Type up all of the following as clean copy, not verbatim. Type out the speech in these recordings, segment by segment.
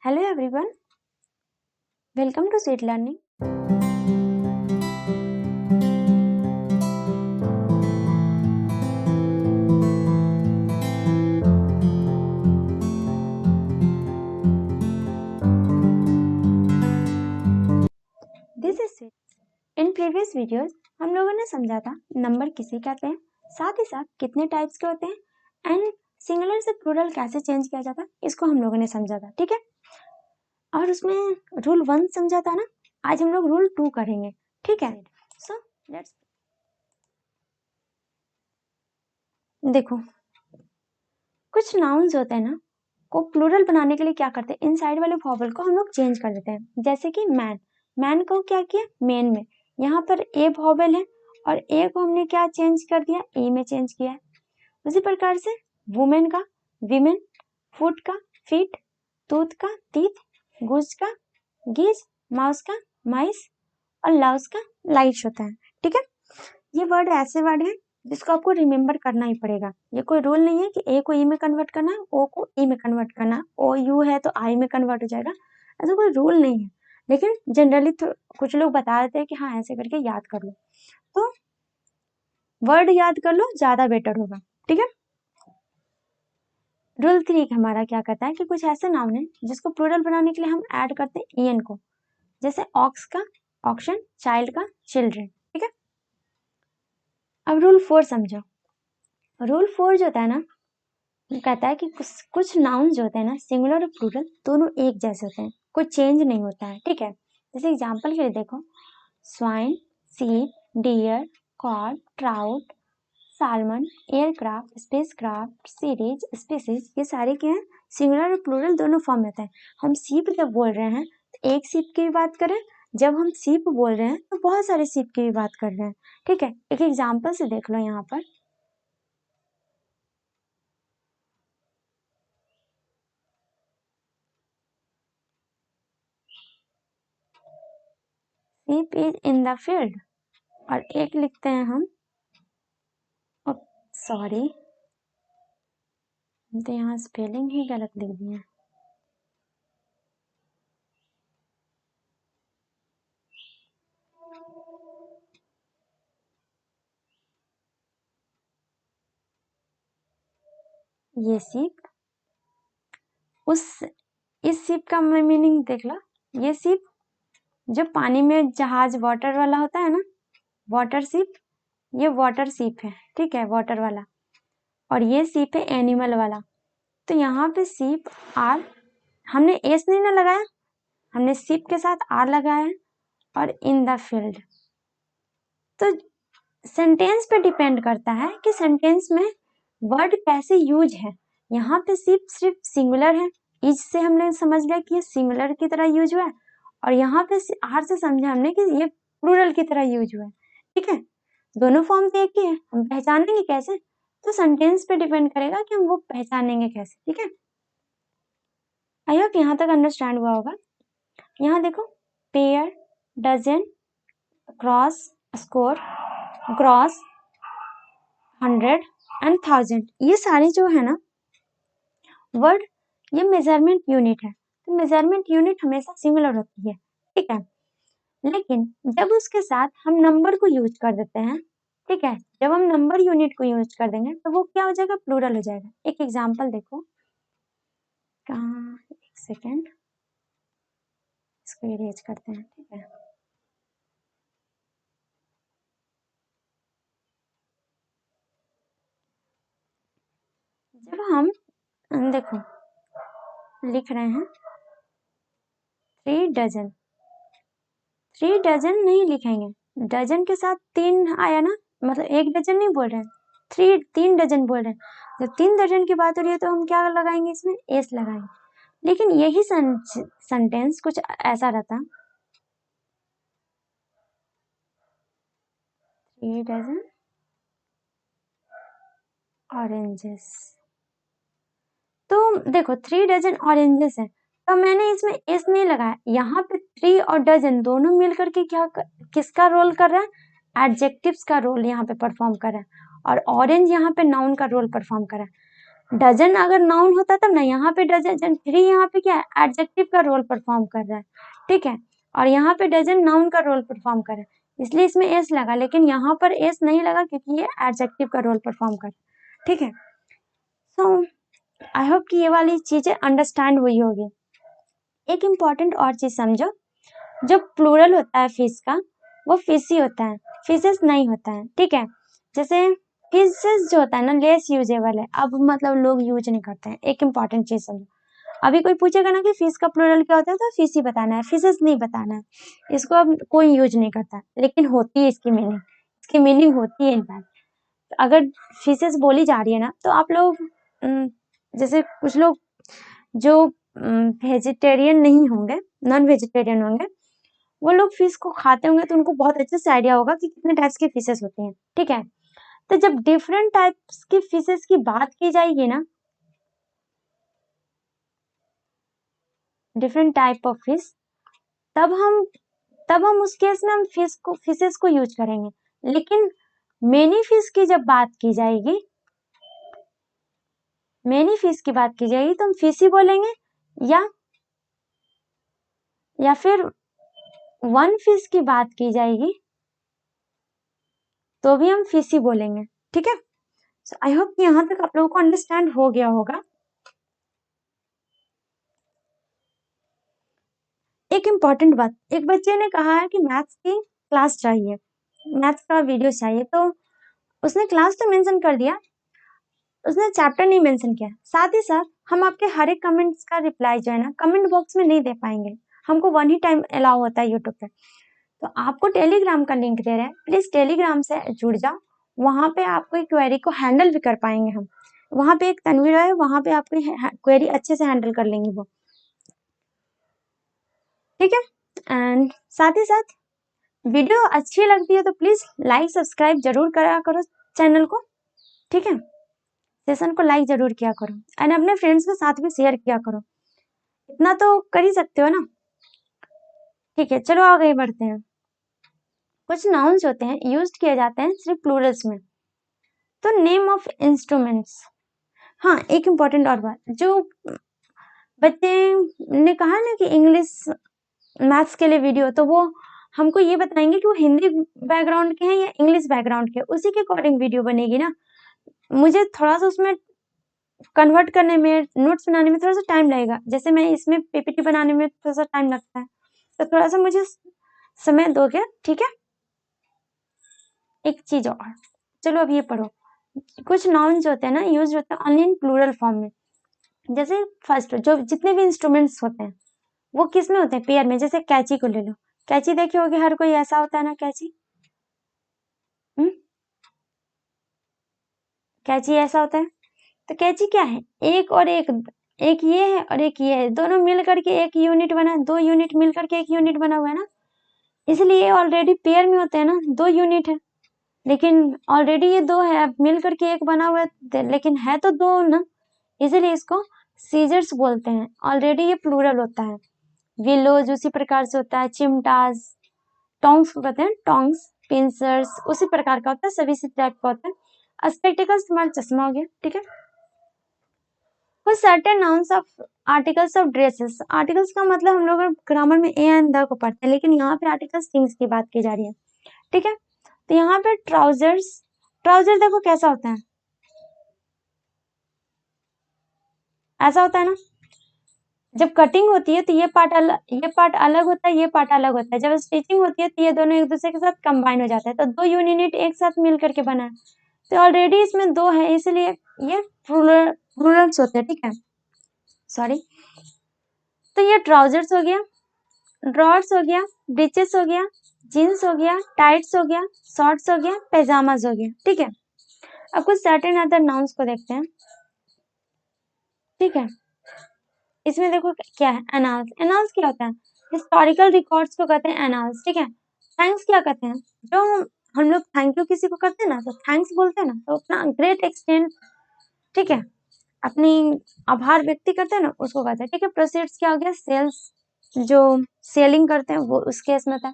Hello everyone, welcome to Sweet Learning. This is Sweet. In previous videos हम लोगों ने समझा था नंबर किसे कहते हैं, साथ ही साथ कितने टाइप्स के होते हैं एंड सिंगुलर से प्लूरल कैसे चेंज किया जाता है, इसको हम लोगों ने समझा था, ठीक है। और उसमें रूल 1 समझा था ना, आज हम लोग रूल 2 करेंगे, ठीक है। सो लेट्स देखो, कुछ नाउन्स होते हैं ना, को प्लूरल बनाने के लिए क्या करते हैं, इनसाइड वाले वॉवल को हम लोग चेंज कर देते हैं। जैसे कि मैन, मैन को क्या किया, मेन में यहाँ पर ए वॉवल है और ए को हमने क्या चेंज कर दिया, ए में चेंज किया है। उसी प्रकार से वुमेन का विमेन, फुट का फीट, टूथ का टीथ, गुज का गीज, माउस का माइस और लाउस का लाइट्स होता है, ठीक है। ये वर्ड ऐसे वर्ड है जिसको आपको रिमेम्बर करना ही पड़ेगा। ये कोई रूल नहीं है कि ए को ई में कन्वर्ट करना है, ओ को ई में कन्वर्ट करना है, ओ यू है तो आई में कन्वर्ट हो जाएगा, ऐसा कोई रूल नहीं है। लेकिन जनरली तो कुछ लोग बता देते हैं कि हाँ ऐसे करके याद कर लो, तो वर्ड याद कर लो, ज्यादा बेटर होगा, ठीक है। रूल 3 हमारा क्या कहता है कि कुछ ऐसे नाउन है जिसको प्लूरल बनाने के लिए हम ऐड करते हैं ईएन को, जैसे ऑक्स का ऑक्शन, चाइल्ड का चिल्ड्रन, ठीक है। अब रूल 4 समझो। रूल 4 जो होता है ना, कहता है कि कुछ नाउन जो होते हैं ना, सिंगुलर और प्लूरल दोनों एक जैसे होते हैं, कोई चेंज नहीं होता है, ठीक है। जैसे एग्जांपल के लिए देखो, swine, sheep, deer, cod, trout, salmon, aircraft, spacecraft, series, species, ये सारे क्या हैं, सिंगुलर और प्लूरल दोनों फॉर्म में होते हैं। हम सीप जब बोल रहे हैं तो एक सीप की भी बात करें, जब हम सीप बोल रहे हैं तो बहुत सारे सीप की भी बात कर रहे हैं, ठीक है। एक एग्जाम्पल से देख लो यहाँ पर, सीप इज इन द फील्ड, और एक लिखते हैं हम, सॉरी तो यहाँ स्पेलिंग ही गलत लिख दिए हैं। ये सीप, इस सीप का मीनिंग देख लो, ये सीप जो पानी में जहाज वाटर वाला होता है ना, वाटर सीप, ये वाटर सीप है, ठीक है, वाटर वाला। और ये सीप है एनिमल वाला। तो यहाँ पे सीप आर, हमने एस नहीं ना लगाया, हमने सीप के साथ आर लगाया है, और इन द फील्ड। तो सेंटेंस पे डिपेंड करता है कि सेंटेंस में वर्ड कैसे यूज है। यहाँ पे सिर्फ सिंगुलर है, इज से हमने समझ लिया कि ये सिंगुलर की तरह यूज हुआ है, और यहाँ पे आर से समझा हमने कि ये प्लूरल की तरह यूज हुआ है, ठीक है। दोनों फॉर्म तो एक ही है, हम पहचानेंगे कैसे, तो सेंटेंस पे डिपेंड करेगा कि हम वो पहचानेंगे कैसे, ठीक है। आई होप यहाँ तक अंडरस्टैंड हुआ होगा। यहाँ देखो, pair, dozen, cross, score, gross, 100 and 1000, ये सारे जो है ना वर्ड, ये मेजरमेंट यूनिट है। तो मेजरमेंट यूनिट हमेशा सिंगुलर होती है, ठीक है। लेकिन जब उसके साथ हम नंबर को यूज कर देते हैं, ठीक है, जब हम नंबर यूनिट को यूज कर देंगे तो वो क्या हो जाएगा, प्लूरल हो जाएगा। एक एग्जांपल देखो, कहाँ, एक सेकेंड, इसको इरेज करते हैं, ठीक है। जब हम देखो लिख रहे हैं 3 डजन, 3 डजन नहीं लिखेंगे, डजन के साथ 3 आया ना, मतलब 1 डजन नहीं बोल रहे हैं, 3 डजन बोल रहे हैं। जब 3 डजन की बात हो रही है तो हम क्या लगाएंगे, इसमें एस लगाएंगे। लेकिन यही सेंटेंस कुछ ऐसा रहता, 3 डजन ऑरेंजेस, तो देखो 3 डजन ऑरेंजेस है, तो मैंने इसमें एस नहीं लगाया। यहाँ पे 3 और डजन दोनों मिलकर के किसका रोल कर रहा है, एडजेक्टिव्स का रोल यहाँ पे परफॉर्म कर रहा है, और ऑरेंज यहाँ पे नाउन का रोल परफॉर्म कर रहा है। डजन अगर नाउन होता तब ना, यहाँ पे डजन थ्री, यहाँ पे क्या है एडजेक्टिव का रोल परफॉर्म कर रहा है, ठीक है, और यहाँ पे डजन नाउन का रोल परफॉर्म कर रहा है, इसलिए इसमें एस लगा, लेकिन यहाँ पर एस नहीं लगा क्योंकि ये एडजेक्टिव का रोल परफॉर्म कर रहा है, ठीक है। सो आई होप कि ये वाली चीजें अंडरस्टैंड हुई होगी। एक इम्पॉर्टेंट और चीज समझो, जो प्लूरल होता है फिश का वो फिशी होता है, फिशेस नहीं होता है, ठीक है। जैसे फिशेस जो होता है ना लेस यूजेबल है, अब मतलब लोग यूज नहीं करते हैं। एक इम्पॉर्टेंट चीज समझो, अभी कोई पूछेगा ना कि फिश का प्लूरल क्या होता है तो फिश ही बताना है, फिशेस नहीं बताना है, इसको अब कोई यूज नहीं करता, लेकिन होती है इसकी मीनिंग होती है इनफैक्ट। अगर फिशेस बोली जा रही है ना तो आप लोग जैसे कुछ लोग जो वेजिटेरियन नहीं होंगे, नॉन वेजिटेरियन होंगे, वो लोग फिश को खाते होंगे तो उनको बहुत अच्छे से आइडिया होगा कि कितने टाइप्स की फिशेस होती हैं, ठीक है। तो जब डिफरेंट टाइप्स की फिशेस की बात की जाएगी ना, डिफरेंट टाइप ऑफ फिश, तब हम उस केस में हम फिशेस को यूज करेंगे। लेकिन मेनी फिश की जब बात की जाएगी, मेनी फिश की बात की जाएगी तो हम फिश ही बोलेंगे, या फिर वन फिश की बात की जाएगी तो भी हम फिश ही बोलेंगे, ठीक है। सो आई होप कि यहाँ तक आप लोगों को अंडरस्टैंड हो गया होगा। एक इम्पॉर्टेंट बात, एक बच्चे ने कहा है कि मैथ्स की क्लास चाहिए, मैथ्स का वीडियो चाहिए, तो उसने क्लास तो मेंशन कर दिया, उसने चैप्टर नहीं मेंशन किया। साथ ही साथ हम आपके हर एक कमेंट्स का रिप्लाई जो है ना कमेंट बॉक्स में नहीं दे पाएंगे, हमको वन ही टाइम अलाउ होता है यूट्यूब पे। तो आपको टेलीग्राम का लिंक दे रहे हैं, प्लीज टेलीग्राम से जुड़ जाओ, वहां पे आपको क्वेरी को हैंडल भी कर पाएंगे हम। वहां पे एक तनवीर है, वहां पे आपकी क्वेरी अच्छे से हैंडल कर लेंगे वो, ठीक है। एंड साथ ही साथ वीडियो अच्छी लगती है तो प्लीज लाइक सब्सक्राइब जरूर करा करो चैनल को, ठीक है। सेशन को लाइक जरूर किया करो एंड अपने फ्रेंड्स के साथ भी शेयर किया करो, इतना तो कर ही सकते हो ना, ठीक है। चलो आगे बढ़ते हैं। कुछ नाउन्स होते हैं यूज किए जाते हैं सिर्फ प्लूरल्स में, तो नेम ऑफ इंस्ट्रूमेंट्स। हाँ एक इम्पॉर्टेंट और बात, जो बच्चे ने कहा ना कि इंग्लिश मैथ्स के लिए वीडियो, तो वो हमको ये बताएंगे कि वो हिंदी बैकग्राउंड के हैं या इंग्लिश बैकग्राउंड के, उसी के अकॉर्डिंग वीडियो बनेगी ना। मुझे थोड़ा सा उसमें कन्वर्ट करने में, नोट्स बनाने में थोड़ा सा टाइम लगेगा, जैसे मैं इसमें पीपीटी बनाने में थोड़ा सा टाइम लगता है, तो थोड़ा सा मुझे समय दोगे, ठीक है। एक चीज और, चलो अब ये पढ़ो। कुछ नाउन्स होते हैं ना यूज होते हैं ओनली इन प्लूरल फॉर्म में, जैसे फर्स्ट जो जितने भी इंस्ट्रूमेंट्स होते हैं वो किस में होते हैं, पेयर में। जैसे कैची को ले लो, कैची देखे होगे, हर कोई ऐसा होता है ना कैची, कैची ऐसा होता है, तो कैची क्या है, एक और एक, एक ये है और एक ये है, दोनों मिल करके एक यूनिट बना, दो यूनिट मिल करके एक यूनिट बना हुआ है ना, इसलिए ऑलरेडी पेयर में होते हैं ना, दो यूनिट है, लेकिन ऑलरेडी ये दो है, अब मिल करके एक बना हुआ है, लेकिन है तो दो ना, इसीलिए इसको सीजर्स बोलते हैं, ऑलरेडी ये प्लूरल होता है। विलोज उसी प्रकार से होता है, चिमटास, टोंग्स को कहते हैं टोंग्स, पिंसर्स उसी प्रकार का होता है, सभी इसी टाइप का होता है। स्पेक्टिकल्स तुम्हारा चश्मा हो गया, ठीक है। कुछ certain nouns of articles of dresses, articles का मतलब हम लोग ग्रामर में ए एंड द को पढ़ते हैं, लेकिन यहाँ पे आर्टिकल्स थिंग्स की बात की जा रही है, ठीक है। तो यहाँ पे ट्राउजर्स, ट्राउजर देखो कैसा होता है, ऐसा होता है ना, जब कटिंग होती है तो ये पार्ट अलग होता है, ये पार्ट अलग होता है, जब स्टिचिंग होती है तो ये दोनों एक दूसरे के साथ कंबाइन हो जाता है, तो दो यूनिट एक साथ मिल करके बना है, तो ऑलरेडी इसमें दो है, इसलिए ये प्लूरल्स होते हैं, ठीक है, सॉरी। तो ये ट्राउजर्स हो गया, ड्रॉर्स हो गया, ब्रीचेस हो गया, जीन्स हो गया, टाइट्स हो गया, शॉर्ट्स हो गया, पैजामाज हो गया, ठीक है। अब कुछ सर्टेन अदर नाउन्स को देखते हैं, ठीक है। इसमें देखो क्या है, एनाल्स, एनाल्स क्या होता है, हिस्टोरिकल रिकॉर्ड्स को कहते हैं एनाल्स, ठीक है। थैंक्स क्या कहते हैं, जो हम लोग थैंक यू किसी को करते हैं ना तो थैंक्स बोलते हैं ना, तो अपना ग्रेट एक्सटेंट, ठीक है, अपनी आभार व्यक्ति करते हैं ना उसको कहते हैं, ठीक है। प्रोसीड्स क्या हो गया, सेल्स, जो सेलिंग करते हैं वो उस केस में था।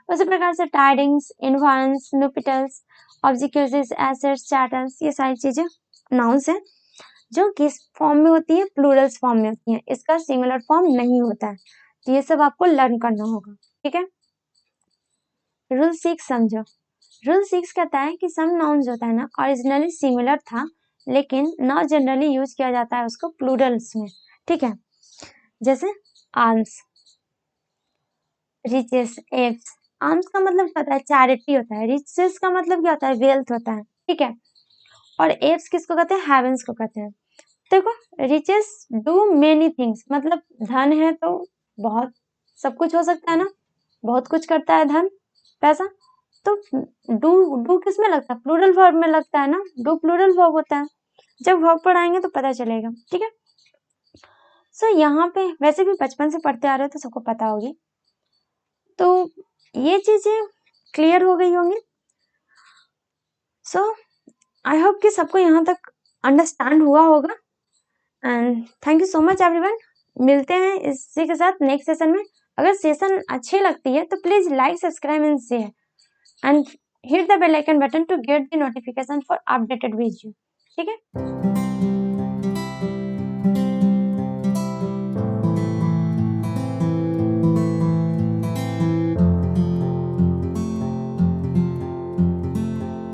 उसी प्रकार से टाइडिंग्स, इन्वांस, नुपिटल्स, ऑब्जिक्यूजिस, एसेट्स, चैटल्स, ये सारी चीजें नाउन्स है। जो किस फॉर्म में होती है, प्लूरल्स फॉर्म में होती है, इसका सिंगुलर फॉर्म नहीं होता है। तो ये सब आपको लर्न करना होगा, ठीक है। रूल 6 समझो। रूल 6 कहता है कि सम नाउन्स होता है ना, ओरिजिनली सिंगुलर था लेकिन नाउ जनरली यूज किया जाता है उसको प्लूरल्स में, ठीक है। जैसे आर्म्स, रिचेस, एप्स। आर्म्स का मतलब पता है चैरिटी होता है, रिचेस का मतलब क्या होता है, वेल्थ होता है, ठीक है। और एप्स किसको कहते हैं, हेवेंस को कहते हैं। देखो रिचेस डू मेनी थिंग्स, मतलब धन है तो बहुत सब कुछ हो सकता है ना, बहुत कुछ करता है धन, पैसा। तो डू किस में लगता है, प्लूरल वर्ब में लगता है ना, डू प्लूरल वर्ब होता है। जब वर्ब पढ़ाएंगे तो पता चलेगा, ठीक है। सो यहाँ पे वैसे भी बचपन से पढ़ते आ रहे हो तो सबको पता होगी, तो ये चीजें क्लियर हो गई होंगी। सो आई होप कि सबको यहाँ तक अंडरस्टैंड हुआ होगा। And thank you so much everyone. मिलते हैं इसी के साथ नेक्स्ट सेशन में। अगर सेशन अच्छी लगती है तो please like, subscribe and share and hit the bell icon button to get the notification for updated video, ठीक है।